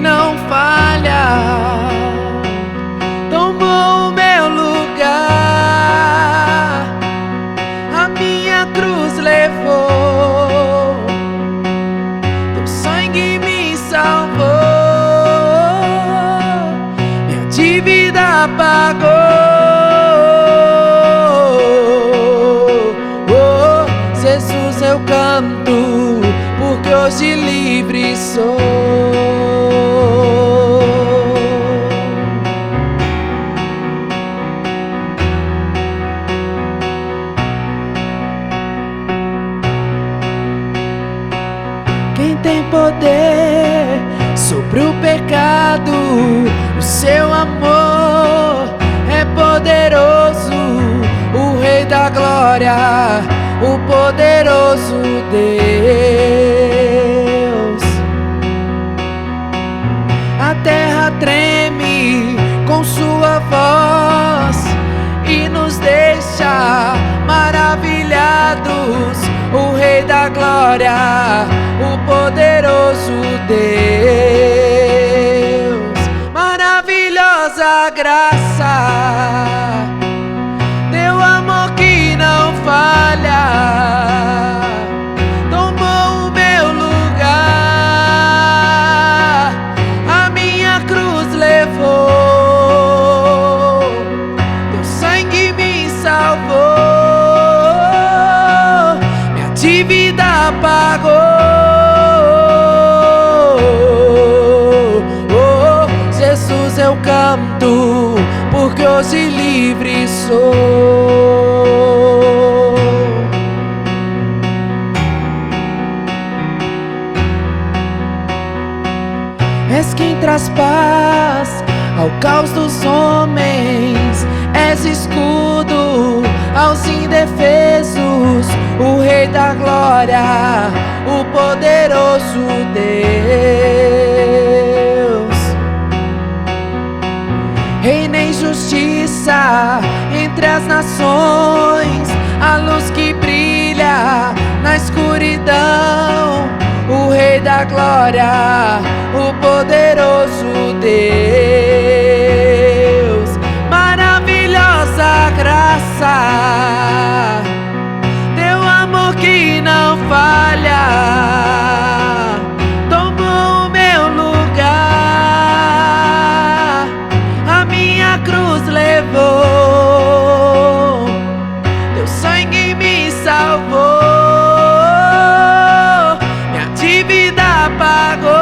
não falha, tomou o meu lugar, a minha cruz levou, teu sangue me salvou, minha dívida pagou. Oh, Jesus, eu canto, porque hoje livre sou. Quem tem poder sobre o pecado, o seu amor é poderoso, o Rei da Glória, o poderoso Deus. A terra treme com sua voz e nos deixa maravilhados, o Rei da Glória, o poderoso Deus. Maravilhosa graça, teu amor que não falha, tomou o meu lugar, a minha cruz levou, teu sangue me salvou, minha dívida pagou. Oh, Jesus, eu canto, porque hoje livre sou. És quem traz paz ao caos dos homens, és escudo aos indefesos, o Rei da Glória, o poderoso Deus. Reina em justiça entre as nações, a luz que brilha na escuridão, o Rei da Glória, o poderoso Deus. Maravilhosa graça, teu amor que não falha, tomou o meu lugar, a minha cruz levou, teu sangue me salvou, minha dívida pagou.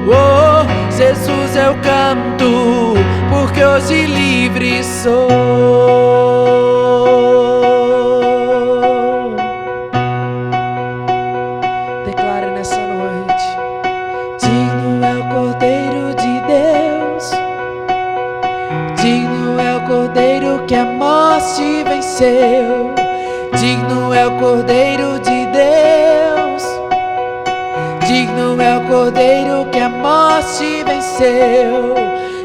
Oh, Jesus, eu canto, porque hoje livre sou. Declara nessa noite: digno é o Cordeiro de Deus, digno é o Cordeiro que a morte venceu, digno é o Cordeiro de Deus, digno é o Cordeiro que a morte venceu,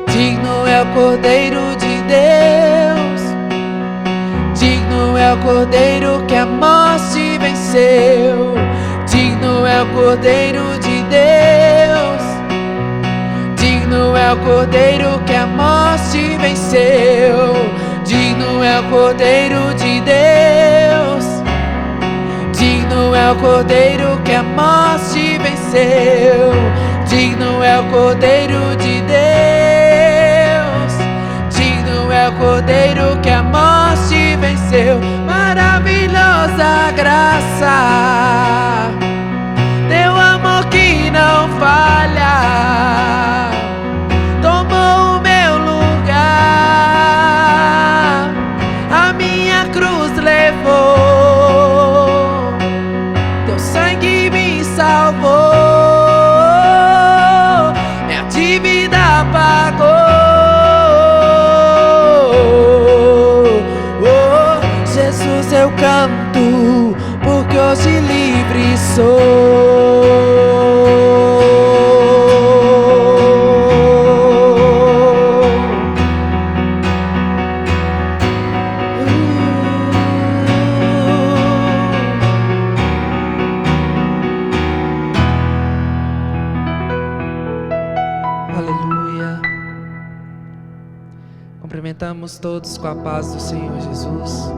digno é o Cordeiro de Deus, digno é o Cordeiro que a morte venceu, digno é o Cordeiro de Deus, digno é o Cordeiro que a morte venceu, digno é o Cordeiro de Deus, digno é o Cordeiro que a morte venceu, digno é o Cordeiro de Deus, digno é o Cordeiro que a morte venceu. Maravilhosa graça, teu amor que não falha, tomou o meu lugar, a minha cruz levou, teu sangue me salvou, minha dívida pagou. Cumprimentamos todos com a paz do Senhor Jesus.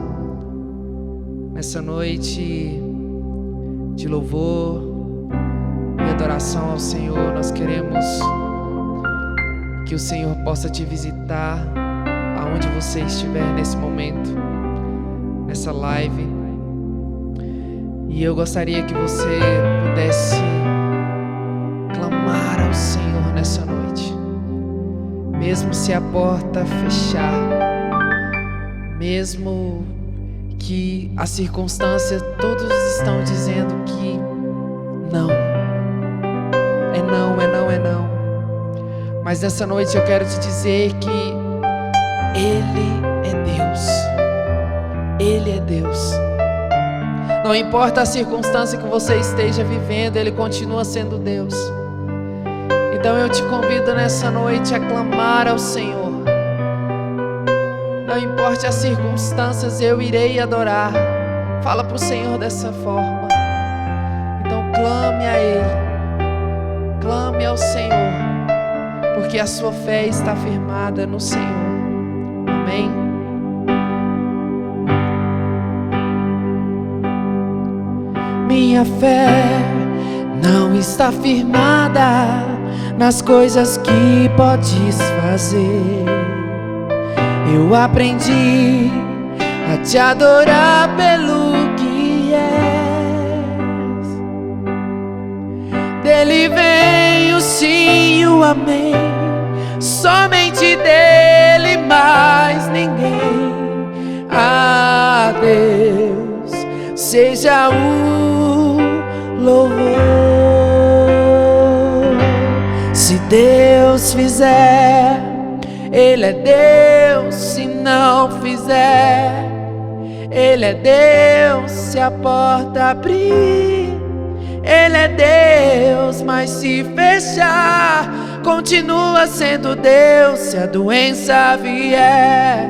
Nessa noite de louvor e adoração ao Senhor, nós queremos que o Senhor possa te visitar aonde você estiver nesse momento, nessa live. E eu gostaria que você pudesse clamar ao Senhor nessa noite. Mesmo se a porta fechar, mesmo que as circunstâncias todos estão dizendo que não, é não, é não, é não. Mas nessa noite eu quero te dizer que Ele é Deus. Ele é Deus. Não importa a circunstância que você esteja vivendo, Ele continua sendo Deus. Então eu te convido nessa noite a clamar ao Senhor. Não importa as circunstâncias, eu irei adorar. Fala para o Senhor dessa forma. Então clame a Ele, clame ao Senhor, porque a sua fé está firmada no Senhor. Amém? Minha fé não está firmada nas coisas que podes fazer. Eu aprendi a te adorar pelo que és. Dele vem o sim e o amém, somente dele, mais ninguém. A Deus seja o louvor. Se Deus fizer, Ele é Deus. Se não fizer, Ele é Deus. Se a porta abrir, Ele é Deus. Mas se fechar, continua sendo Deus. Se a doença vier,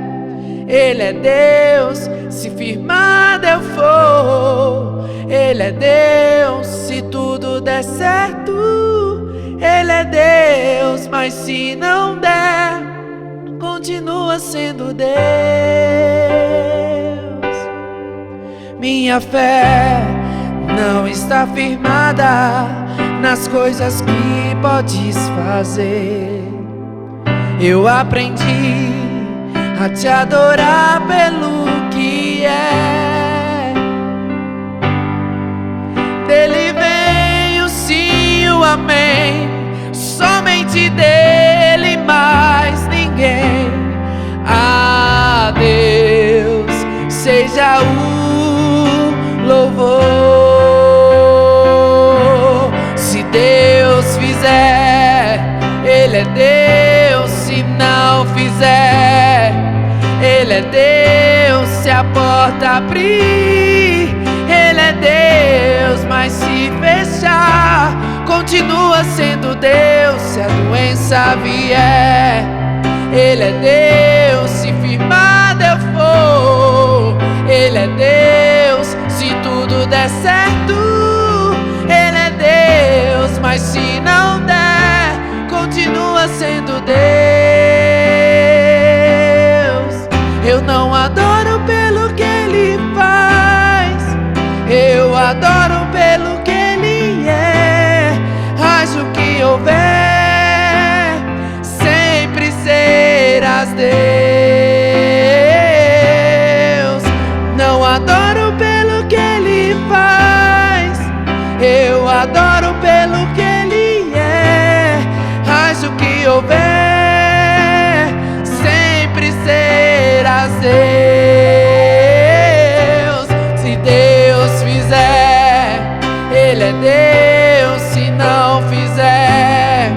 Ele é Deus. Se firmado eu for, Ele é Deus. Se tudo der certo, Ele é Deus. Mas se não der, continua sendo Deus. Minha fé não está firmada nas coisas que podes fazer. Eu aprendi a te adorar pelo que é. Dele vem o sim e o amém, somente dele, mais ninguém. A Deus seja o louvor. Se Deus fizer, Ele é Deus. Se não fizer, Ele é Deus. Se a porta abrir, Ele é Deus. Mas se fechar, continua sendo Deus. Se a doença vier, Ele é Deus. Se firmado eu for, Ele é Deus. Se tudo der certo, Ele é Deus. Mas se não der, continua sendo Deus. Eu não adoro pelo que Ele faz, eu adoro pelo que Ele é. Haja o que houver, sempre serás Deus. Não adoro pelo que Ele faz, eu adoro pelo que Ele é. Haja o que houver, sempre serás Deus. Se Deus fizer, Ele é Deus. Se não fizer,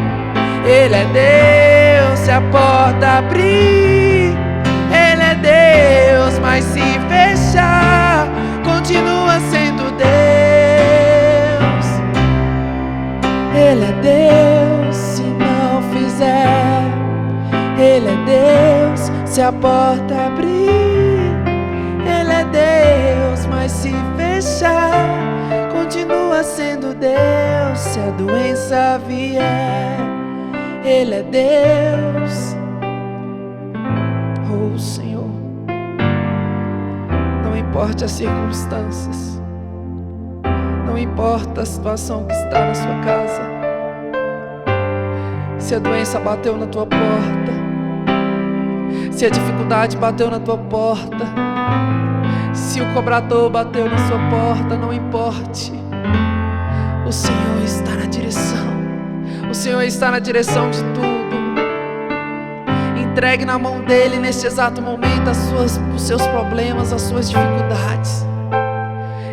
Ele é Deus. Se a porta abrir, Ele é Deus. Mas se fechar, continua sendo Deus. Ele é Deus. Se não fizer, Ele é Deus. Se a porta abrir, Ele é Deus. Mas se fechar, continua sendo Deus. Se a doença vier, Ele é Deus. Senhor. Não importa as circunstâncias, não importa a situação que está na sua casa. Se a doença bateu na tua porta, se a dificuldade bateu na tua porta, se o cobrador bateu na sua porta, não importe. O Senhor está na direção. O Senhor está na direção de tudo. Entregue na mão dele neste exato momento os seus problemas, as suas dificuldades.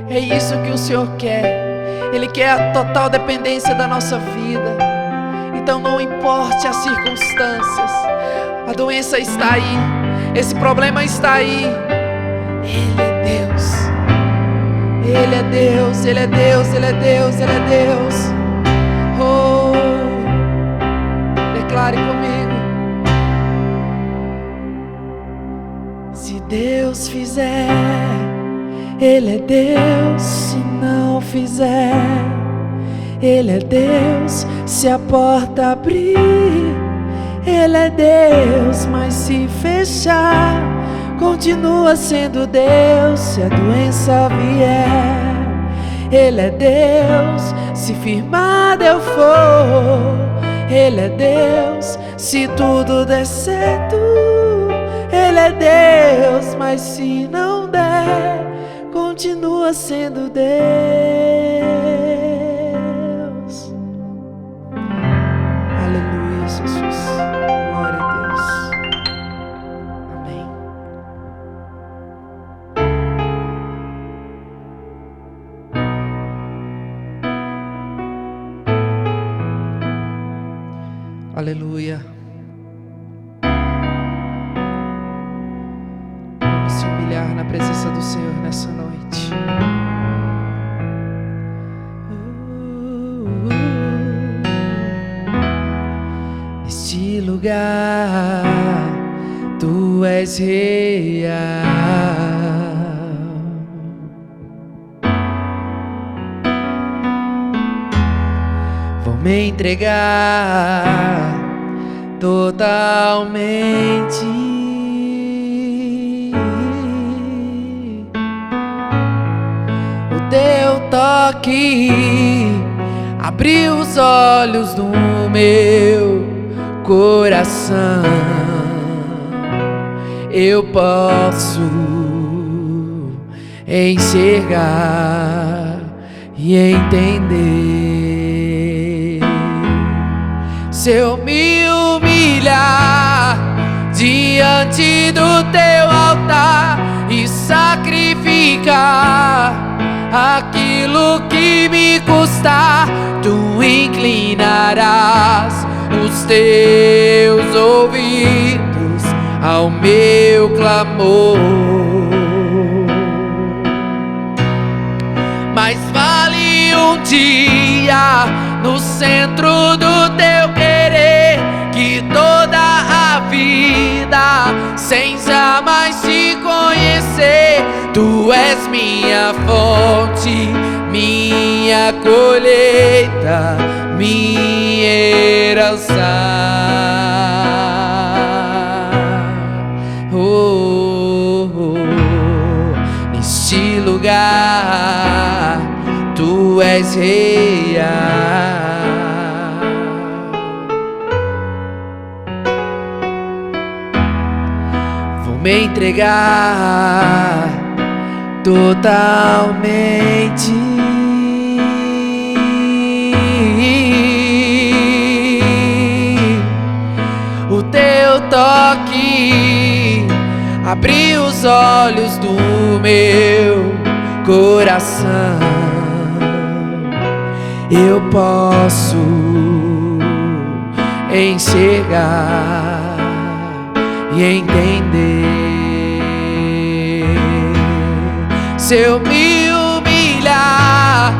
É isso que o Senhor quer. Ele quer a total dependência da nossa vida. Então não importe as circunstâncias, a doença está aí, esse problema está aí. Ele é Deus. Ele é Deus, Ele é Deus, Ele é Deus, Ele é Deus. Oh, declare comigo. Se Deus fizer, Ele é Deus. Se não fizer, Ele é Deus. Se a porta abrir, Ele é Deus. Mas se fechar, continua sendo Deus. Se a doença vier, Ele é Deus. Se firmado eu for, Ele é Deus. Se tudo der certo, Ele é Deus. Mas se não der, continua sendo Deus. Aleluia, Jesus. Glória a Deus. Amém. Aleluia. Vamos se humilhar na presença do Senhor nessa noite. Neste lugar, Tu és real. Vou me entregar totalmente. O Teu toque abriu os olhos do meu coração. Eu posso enxergar e entender. Se eu me humilhar diante do Teu altar e sacrificar aquilo que me custar, Tu inclinarás os Teus ouvidos ao meu clamor. Mas vale um dia no centro do Teu querer que toda a vida sem jamais Te conhecer. Tu és minha fonte, minha colheita, minha herança. Neste lugar, Tu és real. Vou me entregar totalmente. O Teu toque abriu os olhos do meu coração. Eu posso enxergar e entender. Se eu me humilhar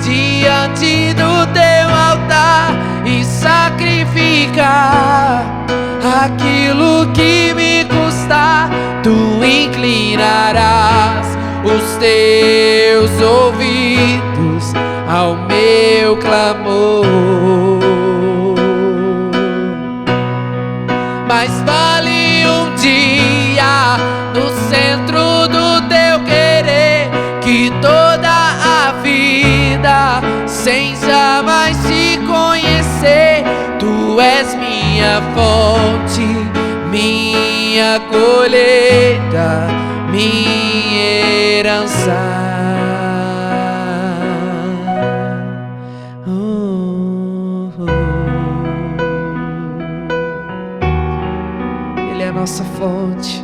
diante do Teu altar e sacrificar aquilo que me custar, Tu inclinarás os Teus ouvidos ao meu clamor. Mas vale um dia minha colheita, minha herança. Ele é a nossa fonte,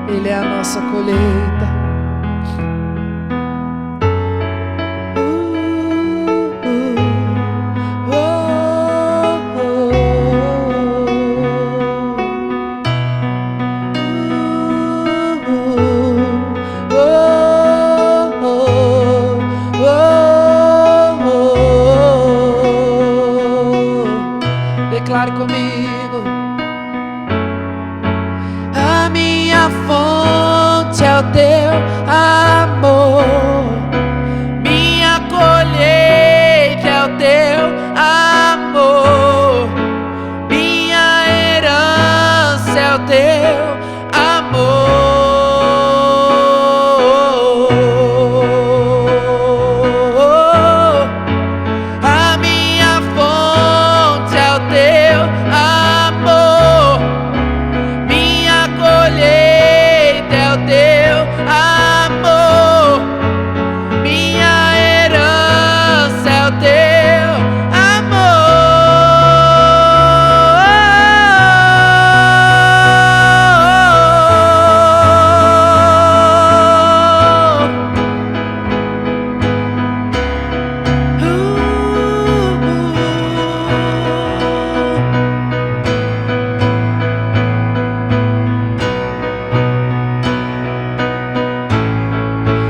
Ele é a nossa colheita. Declare comigo. A minha fonte é o teu amor, minha colheita é o teu amor, minha herança é o teu amor. A minha fonte é o teu amor, minha colheita é o teu amor, minha herança é o teu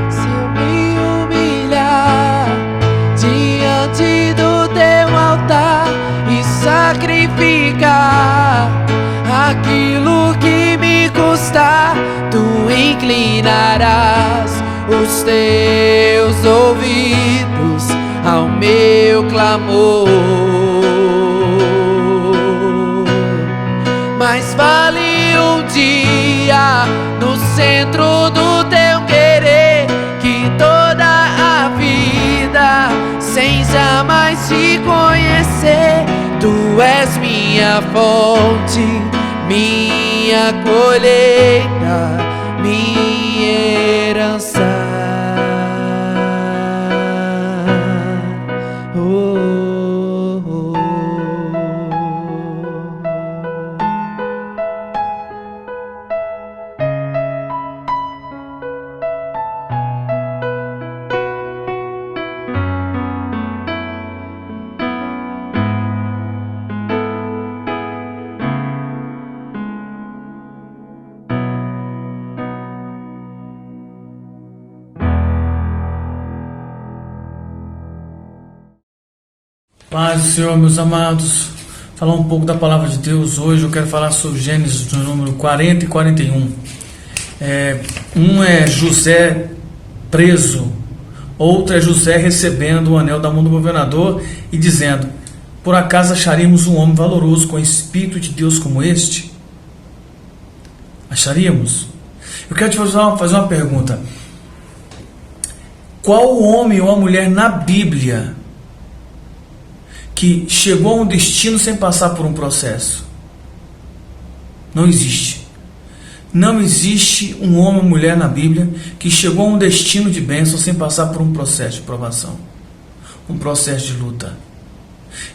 Se eu me humilhar diante do teu altar e sacrificar aquilo que me custar, tu inclinarás os teus ouvidos ao meu clamor. Mas vale um dia no centro do teu querer que toda a vida sem jamais te conhecer. Tu és minha fonte, minha colheita, minha herança. Paz do Senhor, meus amados. Falar um pouco da palavra de Deus. Hoje eu quero falar sobre Gênesis do número 40 e 41. Um é José preso, outro é José recebendo o anel da mão do governador e dizendo: por acaso acharíamos um homem valoroso com o Espírito de Deus como este? Acharíamos? Eu quero te fazer uma pergunta. Qual o homem ou a mulher na Bíblia que chegou a um destino sem passar por um processo? Não existe. Não existe um homem ou mulher na Bíblia que chegou a um destino de bênção sem passar por um processo de provação, um processo de luta.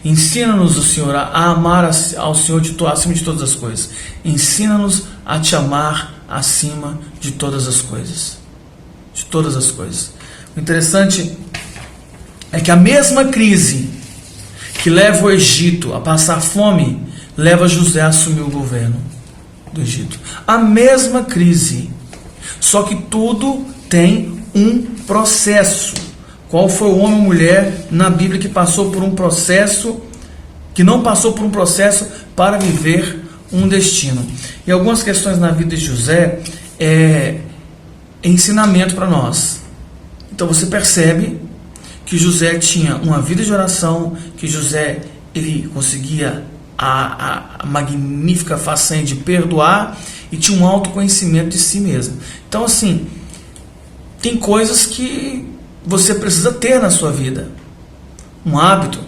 Ensina-nos, o Senhor, a amar ao Senhor acima de todas as coisas. Ensina-nos a te amar acima de todas as coisas. De todas as coisas. O interessante é que a mesma crise que leva o Egito a passar fome, leva José a assumir o governo do Egito. A mesma crise, só que tudo tem um processo. Qual foi o homem ou mulher na Bíblia que passou por um processo, que não passou por um processo para viver um destino? E algumas questões na vida de José é ensinamento para nós. Então você percebe que José tinha uma vida de oração, que José ele conseguia a magnífica façanha de perdoar e tinha um autoconhecimento de si mesmo. Então assim, tem coisas que você precisa ter na sua vida, um hábito,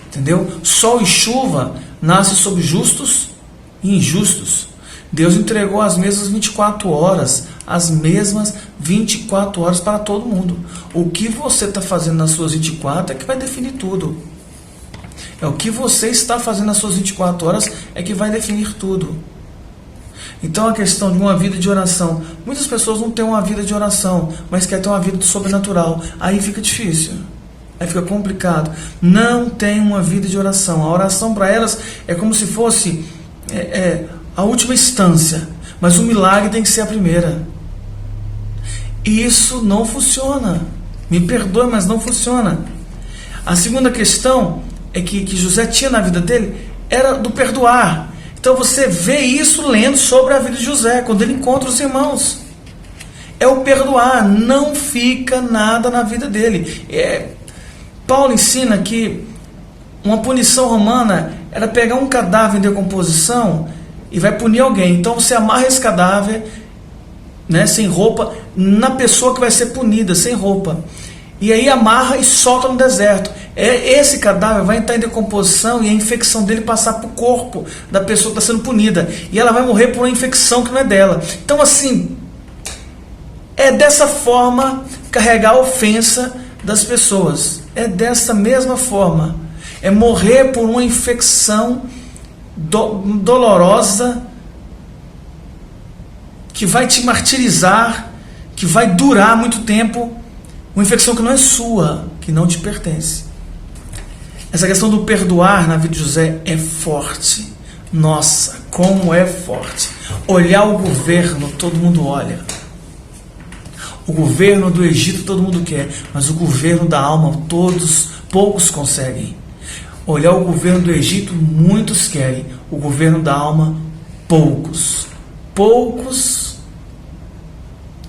entendeu? Sol e chuva nascem sobre justos e injustos. Deus entregou as mesmas 24 horas, as mesmas 24 horas para todo mundo. O que você está fazendo nas suas 24 é que vai definir tudo. É o que você está fazendo nas suas 24 horas é que vai definir tudo. Então a questão de uma vida de oração, muitas pessoas não têm uma vida de oração, mas querem ter uma vida sobrenatural. Aí fica difícil, aí fica complicado. Não tem uma vida de oração. A oração para elas é como se fosse a última instância, mas o milagre tem que ser a primeira. E isso não funciona. Me perdoe, mas não funciona. A segunda questão é que José tinha na vida dele era do perdoar. Então você vê isso lendo sobre a vida de José, quando ele encontra os irmãos. É o perdoar, não fica nada na vida dele. Paulo ensina que uma punição romana era pegar um cadáver em decomposição e vai punir alguém. Então você amarra esse cadáver, né, sem roupa, na pessoa que vai ser punida, sem roupa. E aí amarra e solta no deserto. Esse cadáver vai entrar em decomposição e a infecção dele passar para o corpo da pessoa que está sendo punida. E ela vai morrer por uma infecção que não é dela. Então assim, é dessa forma carregar a ofensa das pessoas. É dessa mesma forma. É morrer por uma infecção dolorosa que vai te martirizar, que vai durar muito tempo. Uma infecção que não é sua, que não te pertence. Essa questão do perdoar na vida de José é forte. Nossa, como é forte. Olhar o governo, todo mundo olha. O governo do Egito todo mundo quer, mas o governo da alma poucos conseguem. Olhar o governo do Egito muitos querem, o governo da alma poucos. Poucos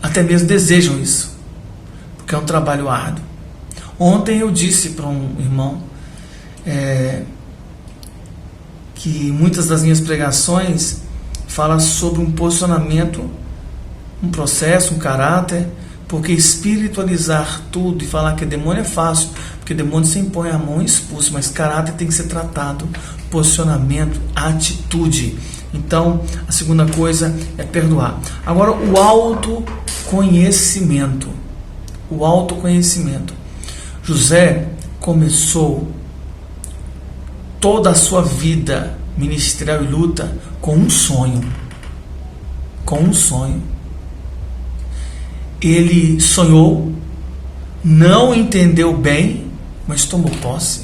até mesmo desejam isso, porque é um trabalho árduo. Ontem eu disse para um irmão que muitas das minhas pregações falam sobre um posicionamento, um processo, um caráter, porque espiritualizar tudo e falar que demônio é fácil, porque demônio se impõe a mão e expulsa, mas caráter tem que ser tratado, posicionamento, atitude. Então, a segunda coisa é perdoar. Agora, o autoconhecimento. O autoconhecimento. José começou toda a sua vida ministerial e luta com um sonho. Com um sonho. Ele sonhou, não entendeu bem, mas tomou posse.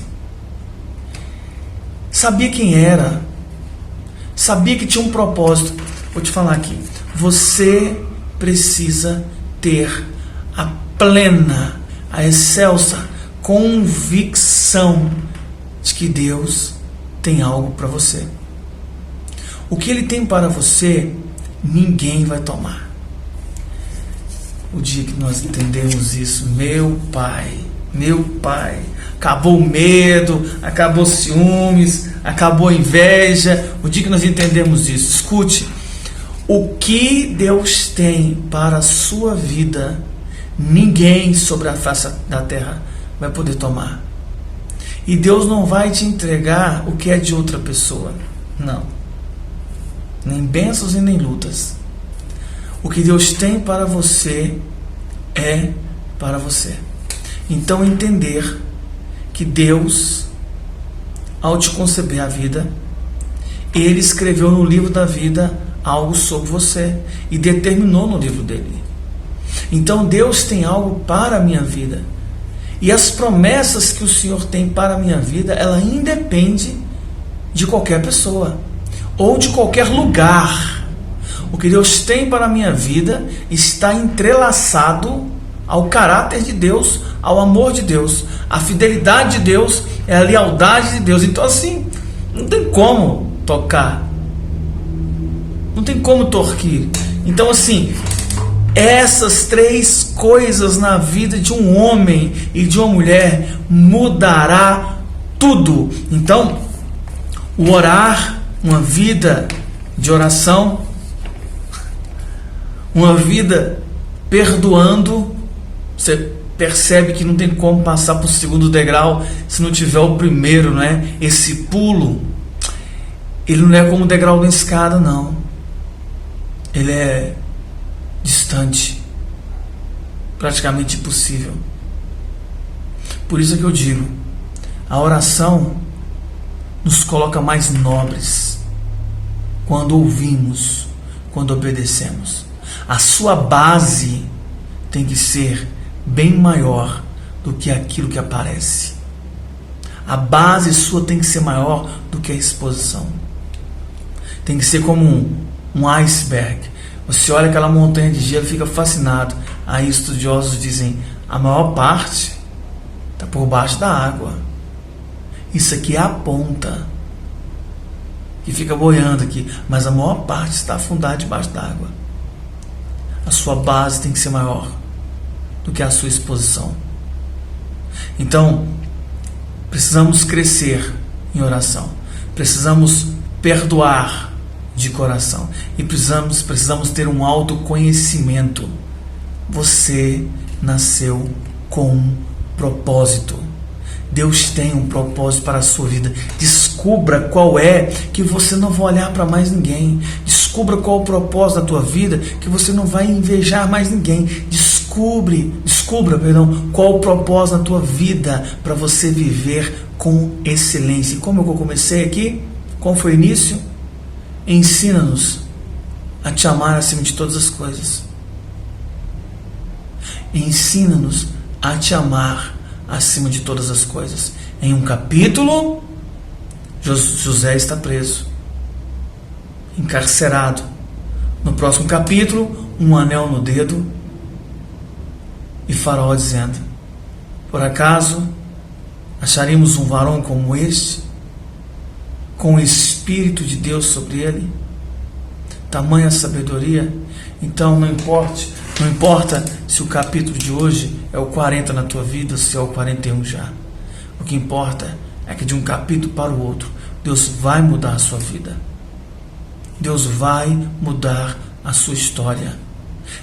Sabia quem era, sabia que tinha um propósito. Vou te falar aqui, você precisa ter a plena, a excelsa convicção de que Deus tem algo para você. O que Ele tem para você, ninguém vai tomar. O dia que nós entendemos isso, meu Pai, acabou o medo, acabou os ciúmes, acabou a inveja. O dia que nós entendemos isso, escute, o que Deus tem para a sua vida, ninguém sobre a face da terra vai poder tomar. E Deus não vai te entregar o que é de outra pessoa, não, nem bênçãos e nem lutas. O que Deus tem para você é para você. Então entender que Deus, ao te conceber a vida, Ele escreveu no livro da vida algo sobre você e determinou no livro dele. Então Deus tem algo para a minha vida. E as promessas que o Senhor tem para a minha vida, ela independe de qualquer pessoa ou de qualquer lugar. O que Deus tem para a minha vida está entrelaçado ao caráter de Deus, ao amor de Deus. A fidelidade de Deus é a lealdade de Deus. Então assim, não tem como tocar, não tem como torquir. Então assim, essas três coisas na vida de um homem e de uma mulher mudará tudo. Então, o orar, uma vida de oração, uma vida perdoando, você percebe que não tem como passar para o segundo degrau se não tiver o primeiro, né? Esse pulo ele não é como o degrau da escada, não. Ele é distante, praticamente impossível. Por isso é que eu digo, a oração nos coloca mais nobres quando ouvimos, quando obedecemos. A sua base tem que ser bem maior do que aquilo que aparece. A base sua tem que ser maior do que a exposição. Tem que ser como um iceberg. Você olha aquela montanha de gelo e fica fascinado. Aí estudiosos dizem, a maior parte está por baixo da água. Isso aqui é a ponta que fica boiando aqui, mas a maior parte está afundada debaixo d'água. A sua base tem que ser maior do que a sua exposição. Então, precisamos crescer em oração, precisamos perdoar de coração e precisamos ter um autoconhecimento. Você nasceu com um propósito. Deus tem um propósito para a sua vida. Descubra qual é, que você não vai olhar para mais ninguém. Descubra qual é o propósito da tua vida, que você não vai invejar mais ninguém. Descubra, qual é o propósito da tua vida para você viver com excelência. E como eu comecei aqui, qual foi o início? Ensina-nos a te amar acima de todas as coisas. Ensina-nos a te amar acima de todas as coisas. Em um capítulo, José está preso, encarcerado. No próximo capítulo, um anel no dedo e Faraó dizendo: por acaso acharíamos um varão como este, com o Espírito de Deus sobre ele? Tamanha sabedoria. Então não importa se o capítulo de hoje é o 40 na tua vida ou se é o 41 já. O que importa é que de um capítulo para o outro, Deus vai mudar a sua vida. Deus vai mudar a sua história.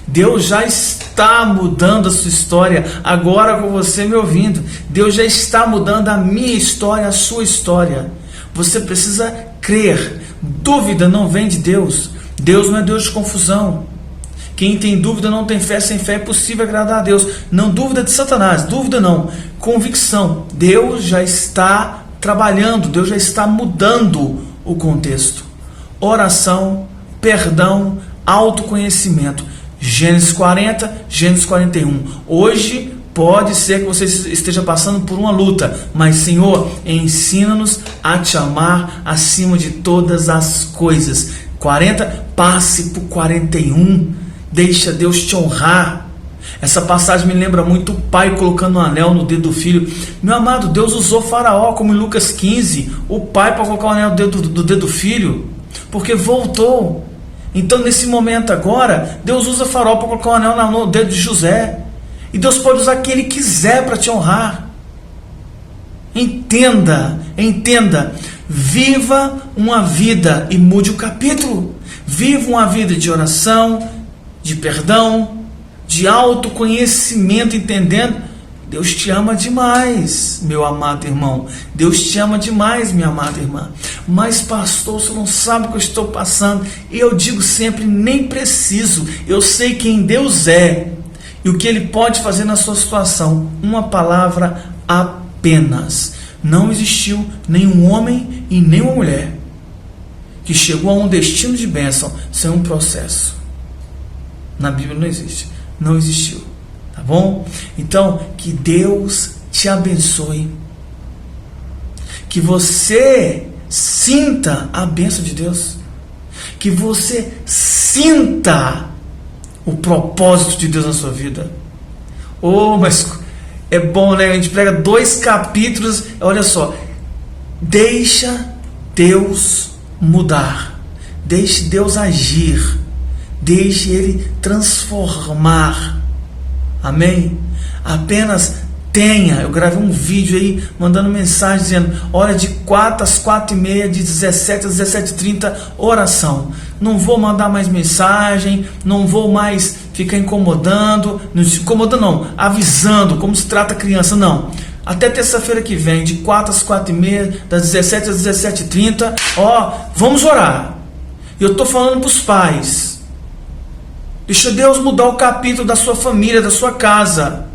Deus já está mudando a sua história agora com você me ouvindo. Deus já está mudando a minha história, a sua história. Você precisa crer. Dúvida não vem de Deus. Deus não é Deus de confusão. Quem tem dúvida não tem fé, sem fé é possível agradar a Deus. Não dúvida de Satanás, dúvida não, convicção. Deus já está trabalhando, Deus já está mudando o contexto. Oração, perdão, autoconhecimento. Gênesis 40, Gênesis 41. Hoje pode ser que você esteja passando por uma luta, mas Senhor, ensina-nos a te amar acima de todas as coisas. 40, passe por 41. Deixa Deus te honrar. Essa passagem me lembra muito o pai colocando um anel no dedo do filho. Meu amado, Deus usou Faraó, como em Lucas 15, o pai para colocar o anel do dedo do filho, porque voltou. Então nesse momento agora, Deus usa Faraó para colocar o anel no dedo de José. E Deus pode usar quem Ele quiser para te honrar. Entenda. Viva uma vida e mude o capítulo. Viva uma vida de oração, de perdão, de autoconhecimento, entendendo. Deus te ama demais, meu amado irmão. Deus te ama demais, minha amada irmã. Mas pastor, você não sabe o que eu estou passando. Eu digo sempre, nem preciso. Eu sei quem Deus é e o que Ele pode fazer na sua situação. Uma palavra apenas. Não existiu nenhum homem e nenhuma mulher que chegou a um destino de bênção sem um processo. Na Bíblia não existe. Não existiu. Tá bom? Então, que Deus te abençoe. Que você sinta a bênção de Deus. Que você sinta o propósito de Deus na sua vida. Oh, mas é bom, né? A gente prega 2 capítulos. Olha só. Deixa Deus mudar. Deixe Deus agir. Deixe Ele transformar. Amém? Apenas tenha. Eu gravei um vídeo aí mandando mensagem dizendo: hora de 4 às 4h30, de 17 às 17h30, oração. Não vou mandar mais mensagem, não vou mais ficar incomodando, não, avisando como se trata a criança, não. Até terça-feira que vem, de 4 às 4h30, das 17 às 17h30, vamos orar. E eu estou falando para os pais. Deixa Deus mudar o capítulo da sua família, da sua casa.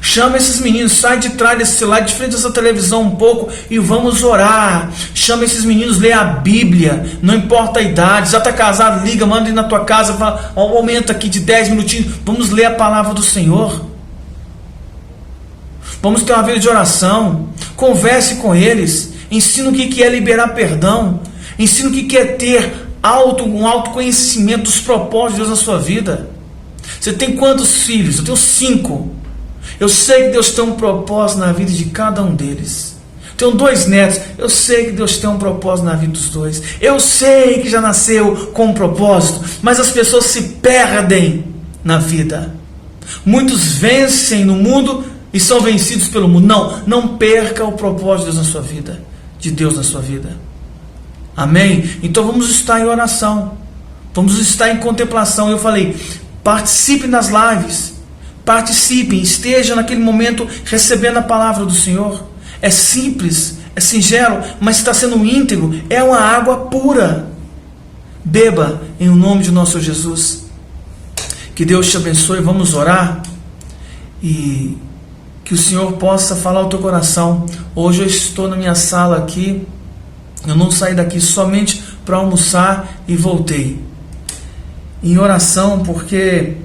Chama esses meninos, sai de trás desse celular, de frente dessa televisão um pouco e vamos orar. Chama esses meninos, lê a Bíblia, não importa a idade. Já está casado, liga, manda ir na tua casa, fala, aumenta aqui de 10 minutinhos, vamos ler a palavra do Senhor. Vamos ter uma vida de oração. Converse com eles, ensina o que é liberar perdão, ensina o que é ter um autoconhecimento dos propósitos de Deus na sua vida. Você tem quantos filhos? Eu tenho 5. Eu sei que Deus tem um propósito na vida de cada um deles. Tenho 2 netos. Eu sei que Deus tem um propósito na vida dos 2. Eu sei que já nasceu com um propósito. Mas as pessoas se perdem na vida. Muitos vencem no mundo e são vencidos pelo mundo. Não perca o propósito de Deus na sua vida. De Deus na sua vida. Amém? Então vamos estar em oração. Vamos estar em contemplação. Eu falei, participe nas lives. Participem, esteja naquele momento recebendo a palavra do Senhor. É simples, é singelo, mas está sendo íntegro. É uma água pura. Beba em nome de nosso Jesus. Que Deus te abençoe. Vamos orar e que o Senhor possa falar ao teu coração. Hoje eu estou na minha sala aqui. Eu não saí daqui somente para almoçar e voltei em oração, porque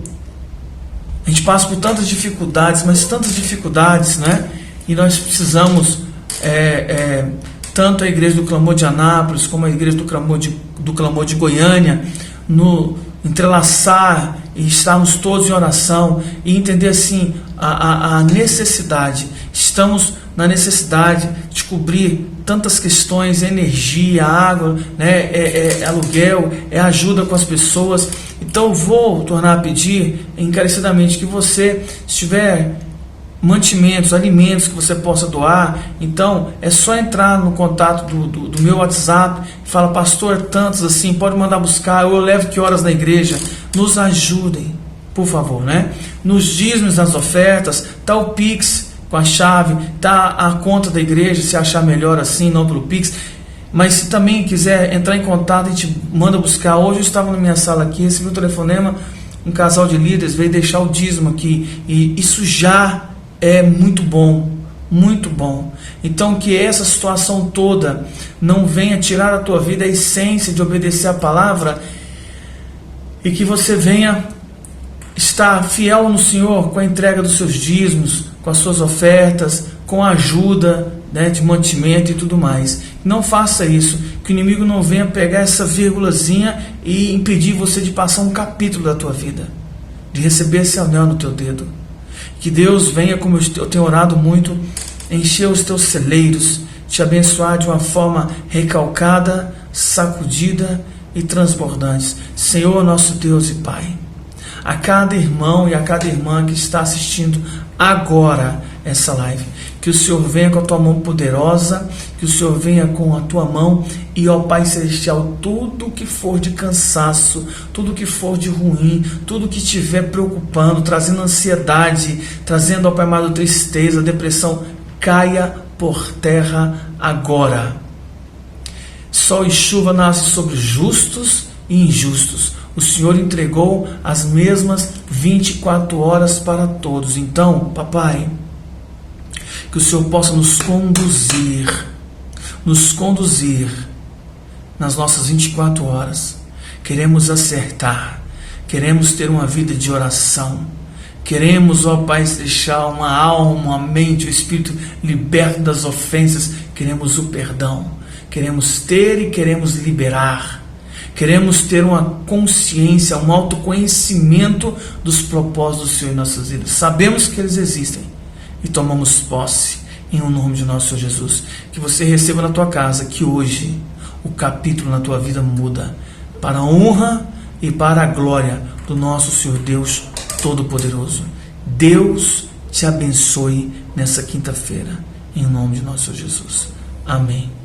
a gente passa por tantas dificuldades, mas tantas dificuldades, né? E nós precisamos, tanto a igreja do Clamor de Anápolis, como a igreja do Clamor de Goiânia, entrelaçar e estarmos todos em oração e entender assim a necessidade. Estamos na necessidade de cobrir tantas questões, energia, água, né? Aluguel, ajuda com as pessoas. Então eu vou tornar a pedir encarecidamente que você, se tiver mantimentos, alimentos que você possa doar, então é só entrar no contato do meu WhatsApp e fala, pastor, tantos assim, pode mandar buscar, eu levo que horas na igreja, nos ajudem, por favor, né? Nos dízimos, nas ofertas, tá o Pix com a chave, tá a conta da igreja, se achar melhor assim, não pelo Pix. Mas se também quiser entrar em contato, a gente manda buscar. Hoje eu estava na minha sala aqui, recebi um telefonema, um casal de líderes veio deixar o dízimo aqui, e isso já é muito bom, muito bom. Então que essa situação toda não venha tirar da tua vida a essência de obedecer a palavra, e que você venha estar fiel no Senhor com a entrega dos seus dízimos, com as suas ofertas, com a ajuda, né, de mantimento e tudo mais. Não faça isso, que o inimigo não venha pegar essa vírgulazinha e impedir você de passar um capítulo da tua vida, de receber esse anel no teu dedo. Que Deus venha, como eu tenho orado muito, encher os teus celeiros, te abençoar de uma forma recalcada, sacudida e transbordante. Senhor, nosso Deus e Pai, a cada irmão e a cada irmã que está assistindo agora essa live, que o Senhor venha com a tua mão poderosa, que o Senhor venha com a tua mão, e ó Pai Celestial, tudo que for de cansaço, tudo que for de ruim, tudo que estiver preocupando, trazendo ansiedade, trazendo, ó Pai amado, tristeza, depressão, caia por terra agora. Sol e chuva nascem sobre justos e injustos. O Senhor entregou as mesmas 24 horas para todos. Então, papai, que o Senhor possa nos conduzir nas nossas 24 horas. Queremos acertar, queremos ter uma vida de oração, queremos, ó Pai, deixar uma alma, uma mente, o espírito liberto das ofensas, queremos o perdão, queremos ter e queremos liberar. Queremos ter uma consciência, um autoconhecimento dos propósitos do Senhor em nossas vidas. Sabemos que eles existem e tomamos posse em nome de nosso Senhor Jesus. Que você receba na tua casa que hoje o capítulo na tua vida muda para a honra e para a glória do nosso Senhor Deus Todo-Poderoso. Deus te abençoe nessa quinta-feira em nome de nosso Senhor Jesus. Amém.